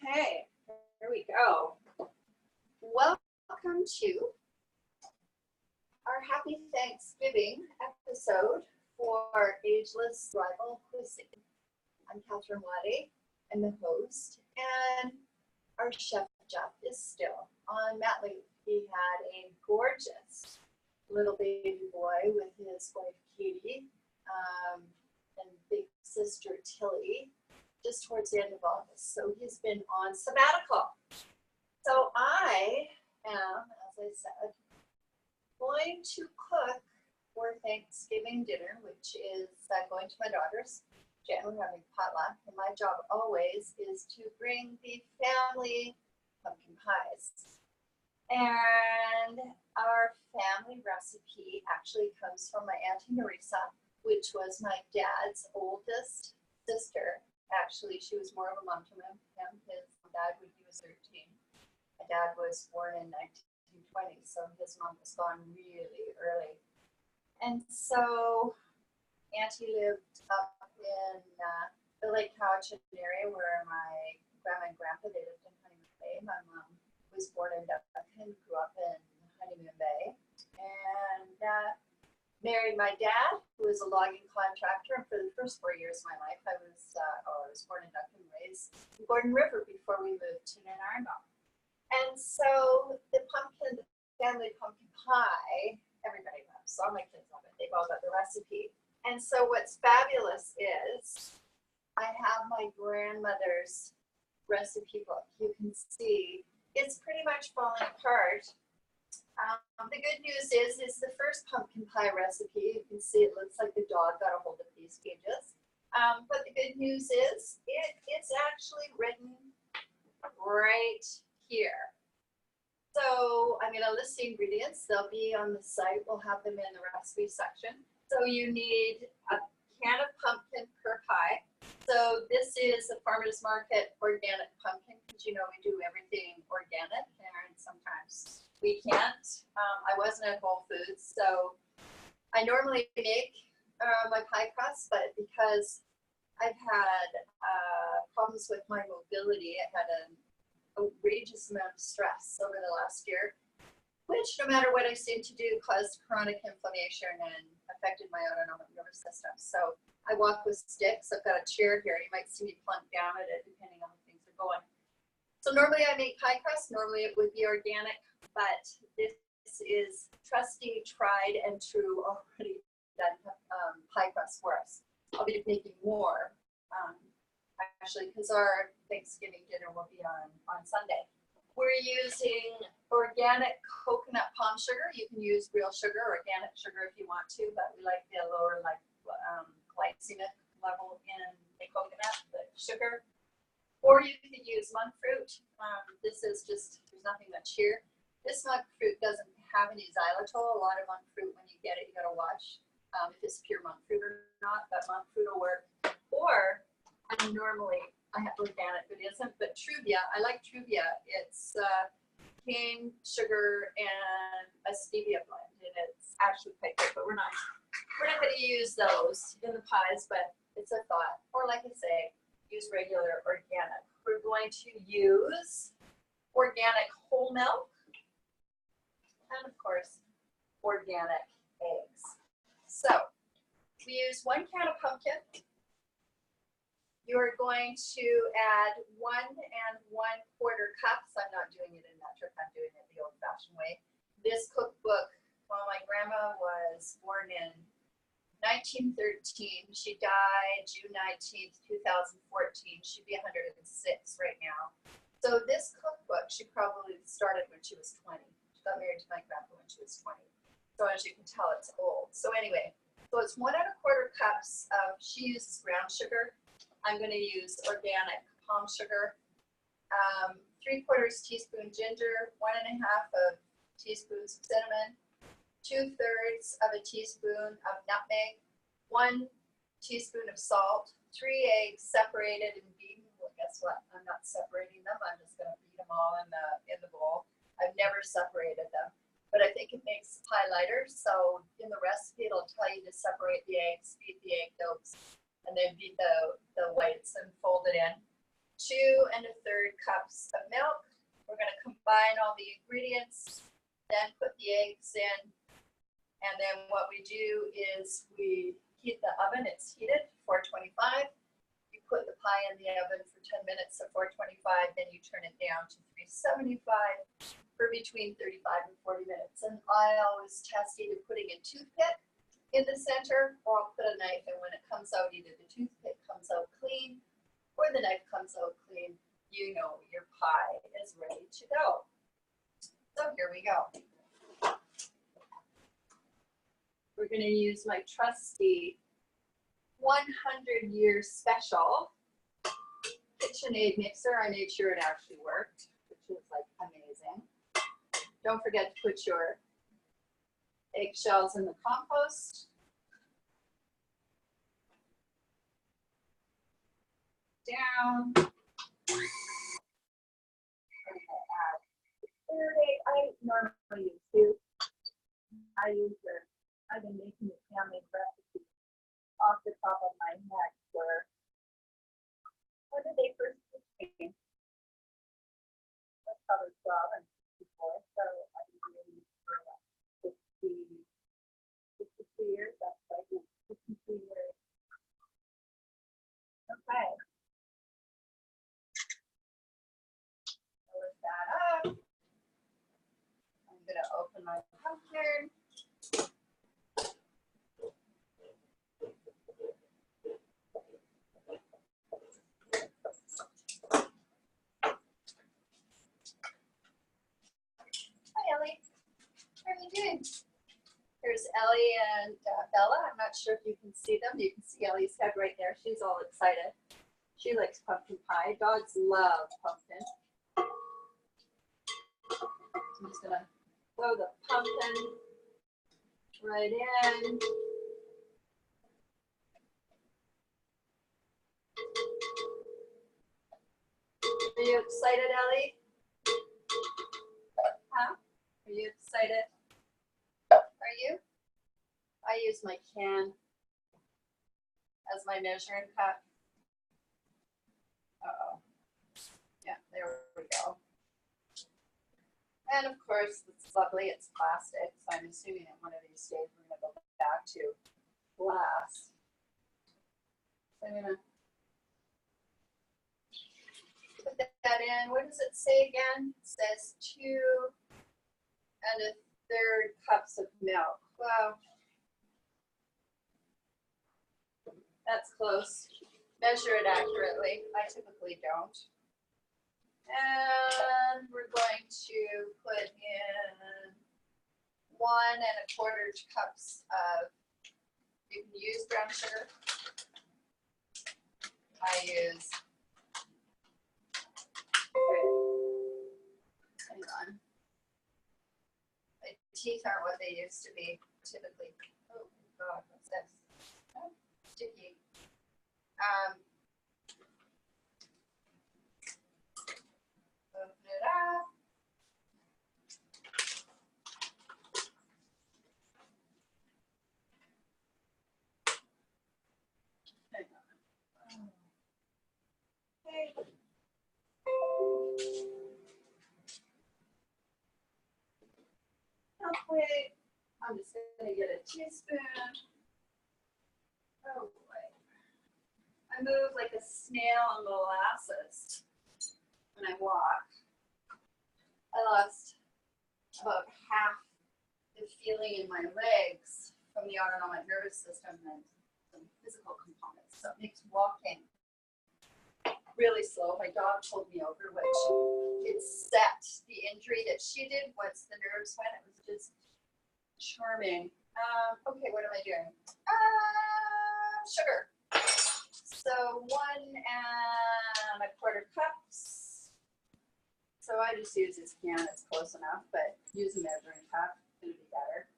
Okay, here we go. Welcome to our Happy Thanksgiving episode for AgelessThrival Cuisine. I'm Catherine Waddy. I'm the host, and our chef Jeff is still on mat leave. He had a gorgeous little baby boy with his wife Katie and big sister Tilly just towards the end of August. So he's been on sabbatical. So I am, as I said, going to cook for Thanksgiving dinner, which is going to my daughter's. Jen, we're having potluck, and my job always is to bring the family pumpkin pies. And our family recipe actually comes from my Auntie Nearissa, which was my dad's oldest sister. Actually, she was more of a mom to him. His dad when he was 13. My dad was born in 1920, so his mom was gone really early. And so Auntie lived up in the Lake Cowichan area where my grandma and grandpa, they lived in Honeymoon Bay. My mom was born in Duncan, grew up in Honeymoon Bay, and married my dad, who was a logging contractor. And for the first 4 years of my life, I was born in Duncan, raised in Gordon River before we moved to Tintinger. And so the family pumpkin pie, everybody loves. All my kids love it. They've all got the recipe. And so what's fabulous is I have my grandmother's recipe book. You can see it's pretty much falling apart. The good news is the first pumpkin pie recipe. You can see it looks like the dog got a hold of these pages. But the good news is it's actually written right here. So I'm going to list the ingredients. They'll be on the site. We'll have them in the recipe section. So you need a can of pumpkin per pie. So this is the Farmers Market organic pumpkin, because you know we do everything organic, and sometimes we can't. I wasn't at Whole Foods, so I normally make my pie crust, but because I've had problems with my mobility, I had an outrageous amount of stress over the last year, which no matter what I seem to do caused chronic inflammation and affected my autonomic nervous system. So I walk with sticks. I've got a chair here. You might see me plunk down at it depending on how things are going. So normally I make pie crust. Normally it would be organic, but this is trusty, tried and true, already done pie crust for us. I'll be making more actually, because our Thanksgiving dinner will be on Sunday. We're using organic coconut palm sugar. You can use real sugar, organic sugar if you want to, but we like the lower glycemic level in the coconut, the sugar. Or you could use monk fruit. This is just, there's nothing much here. This monk fruit doesn't have any xylitol. A lot of monk fruit, when you get it, you gotta watch if it's pure monk fruit or not, but monk fruit will work. Or I have organic, but it isn't, but Truvia, I like Truvia. It's cane sugar and a stevia blend, and it's actually quite good, but we're not going to use those in the pies, but it's a thought. Or like I say, use regular organic. We're going to use organic whole milk, and of course, organic eggs. So we use 1 can of pumpkin. You're going to add 1 1/4 cups. I'm not doing it in metric, I'm doing it the old-fashioned way. This cookbook, well, my grandma was born in 1913. She died June 19th, 2014. She'd be 106 right now. So this cookbook, she probably started when she was 20. She got married to my grandpa when she was 20. So as you can tell, it's old. So anyway, so it's 1 1/4 cups of, she uses brown sugar. I'm going to use organic palm sugar, 3/4 teaspoon ginger, 1 1/2 teaspoons of cinnamon, 2/3 of a teaspoon of nutmeg, 1 teaspoon of salt, 3 eggs separated and beaten. Well, guess what? I'm not separating them. I'm just going to beat them all in the bowl. I've never separated them, but I think it makes the pie lighter. So in the recipe, it'll tell you to separate the eggs, beat the egg yolks, and then beat the whites and fold it in. 2 1/3 cups of milk. We're going to combine all the ingredients, then put the eggs in, and then what we do is we heat the oven. It's heated, 425. You put the pie in the oven for 10 minutes at 425, then you turn it down to 375 for between 35 and 40 minutes. And I always test either putting a toothpick in the center, or I'll put a knife, and when it comes out, either the toothpick comes out clean or the knife comes out clean, you know your pie is ready to go. So here we go. We're going to use my trusty 100-year special KitchenAid mixer. I made sure it actually worked, which is like amazing. Don't forget to put your eggshells in the compost. Down. I normally use 2. I've been making the family recipe off the top of my head for, when did they first came? That's probably 12 and 54, so I've been doing this for like 52 years. That's like 52 years. Okay. Look that up. I'm going to open my pumpkin. Hi, Ellie. How are you doing? Here's Ellie and Bella. I'm not sure if you can see them. You can see Ellie's head right there. She's all excited. She likes pumpkin pie. Dogs love pumpkin. I'm just going to throw the pumpkin right in. Are you excited, Ellie? Huh? Are you excited? Are you? I use my can as my measuring cup. Uh-oh. Yeah, there we go. And of course, it's lovely. It's plastic, so I'm assuming that one of these days we're going to go back to glass. So I'm going to put that in. What does it say again? It says 2 1/3 cups of milk. Wow. That's close. Measure it accurately. I typically don't. And we're going to put in 1 1/4 cups of, you can use brown sugar. I use, hang on. My teeth aren't what they used to be typically. Oh God, what's this? Oh, sticky. Open it up. Hang on. Okay. Halfway. I'm just going to get a teaspoon. Oh boy. I move like a snail on molasses when I walk. I lost about half the feeling in my legs from the autonomic nervous system and some physical components. So it makes walking really slow. My dog pulled me over, which it set the injury that she did once the nerves went. It was just charming. Okay, what am I doing? Sugar. So 1 1/4 cups. So I just use this can, it's close enough, but use a measuring cup, it would be better.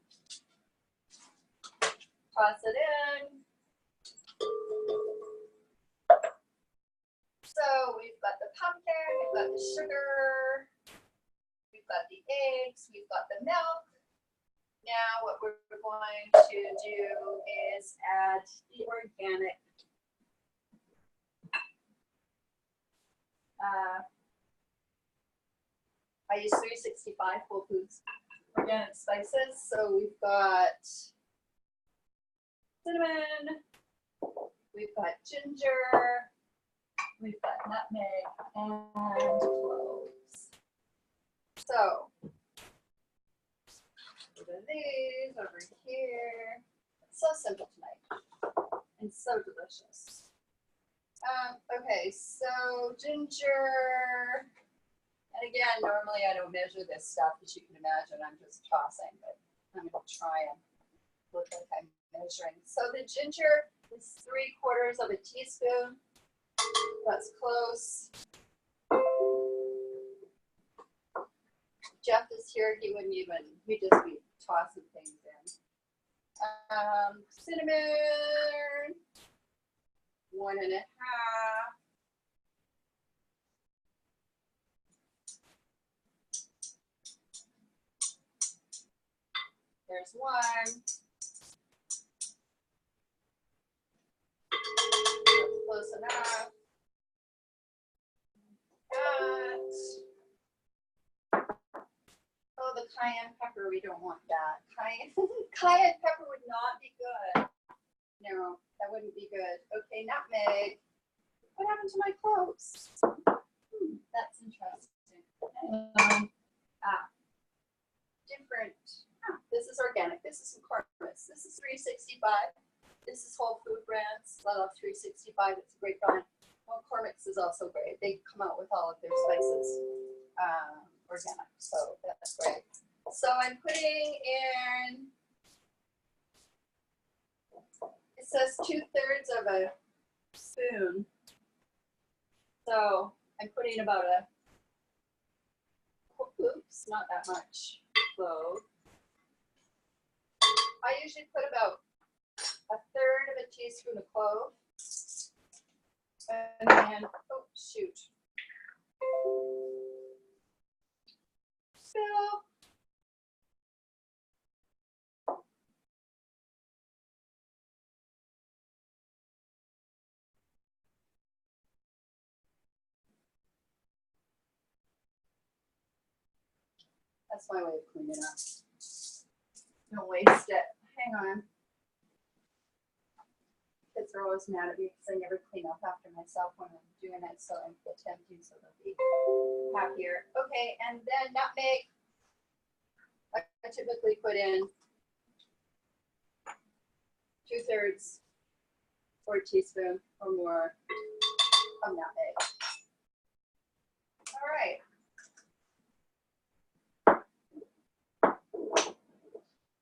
Toss it in. So we've got the pumpkin, we've got the sugar, we've got the eggs, we've got the milk. Now what we're going to do is add the organic I use 365 Whole Foods organic spices. So we've got cinnamon, we've got ginger, we've got nutmeg, and cloves. So these over here. It's so simple tonight and so delicious. Okay, so ginger, and again, normally I don't measure this stuff, as you can imagine. I'm just tossing, but I'm going to try and look like I'm measuring. So the ginger is 3/4 of a teaspoon. That's close. Jeff is here. He wouldn't even, he'd just be tossing things in. Cinnamon, 1.5. There's 1. That's close enough. Oh, the cayenne pepper, we don't want that. Cayenne pepper would not be good. No, that wouldn't be good. Okay, nutmeg. What happened to my cloves? That's interesting. Different. This is organic. This is some Cormac's. This is 365. This is Whole Food Brands. I love 365. It's a great brand. Well, Cormac's is also great. They come out with all of their spices organic, so that's great. So I'm putting in, it says 2/3 of a spoon. So I'm putting about oops, not that much clove. I usually put about 1/3 of a teaspoon of clove. And then, oh shoot. Spill. That's my way of cleaning up. Don't waste it. Hang on. Kids are always mad at me because I never clean up after myself when I'm doing it, so I'm attempting so they'll be happier. Okay, and then nutmeg. I typically put in 2/3 or a teaspoon or more of nutmeg. All right.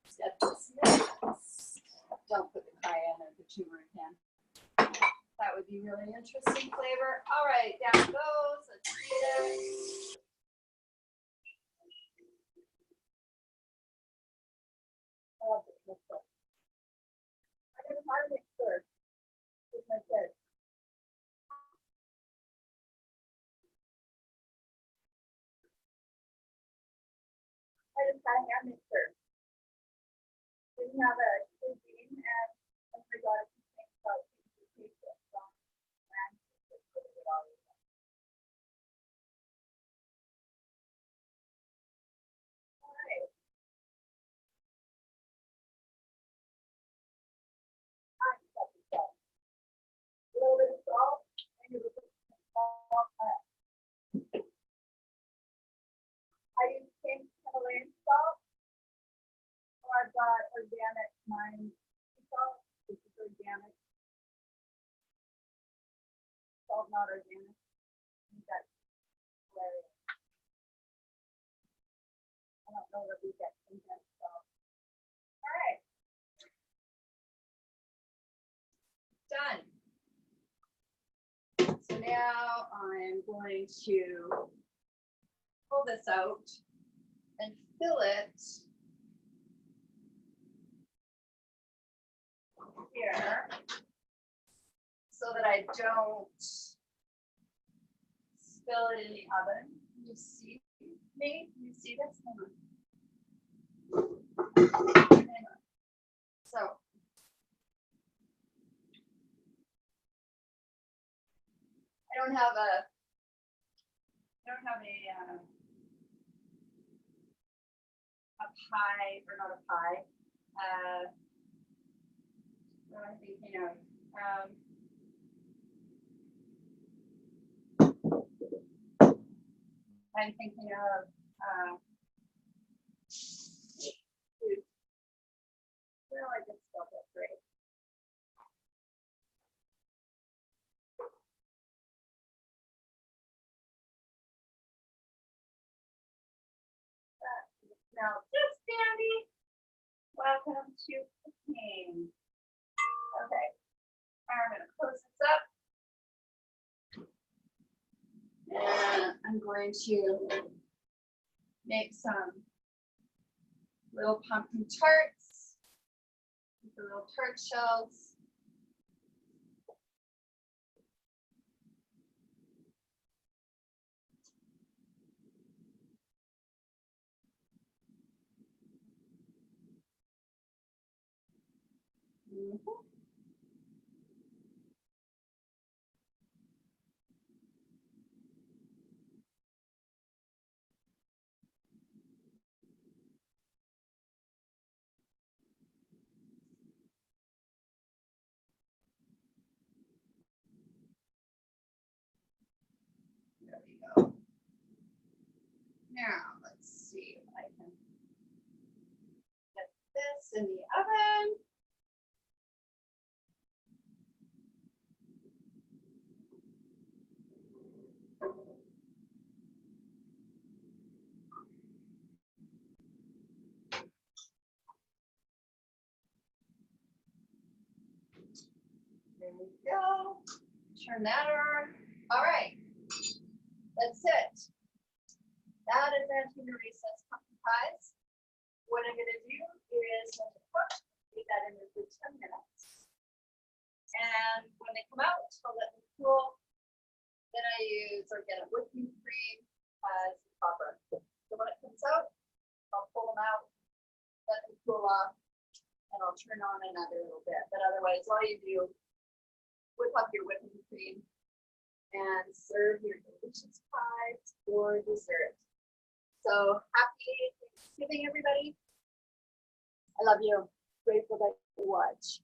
Set this mix. Don't put the cayenne or the turmeric in. That would be really interesting flavor. All right, down goes. Let's see this. I love this mixer. I never had a mixer with my kids. I just had a hand mixer. Didn't have a cuisine, and I forgot to think about the taste of some and just put it all in. All right. I got the salt. A little bit of salt, and you put some salt. I use pink Himalayan salt, or I've got organic mine salt, which is organic. Salt, not organic. I think that's hilarious. I don't know that we get Tintinger salt. All right. Done. So now I'm going to pull this out and fill it here so that I don't spill it in the oven. You see me? You see this? Hang on. So I don't have a don't have a pie, or not a pie. What am I thinking of? I'm thinking of food. Well, I just spelled it great. That smells just dandy. Welcome to cooking. Okay, I'm going to close this up. And I'm going to make some little pumpkin tarts with the little tart shells. There we go. Now let's see if I can get this in the oven. There we go. Turn that on. All right. That's it. That is Auntie Nearissa's pumpkin pies. What I'm going to do is let it cook. Leave that in there for 10 minutes. And when they come out, I'll let them cool. Then I use organic whipping cream as the topper. So when it comes out, I'll pull them out, let them cool off, and I'll turn on another little bit. But otherwise, all you do, whip up your whipping cream and serve your delicious pies for dessert. So happy Thanksgiving, everybody. I love you. Grateful that you watch.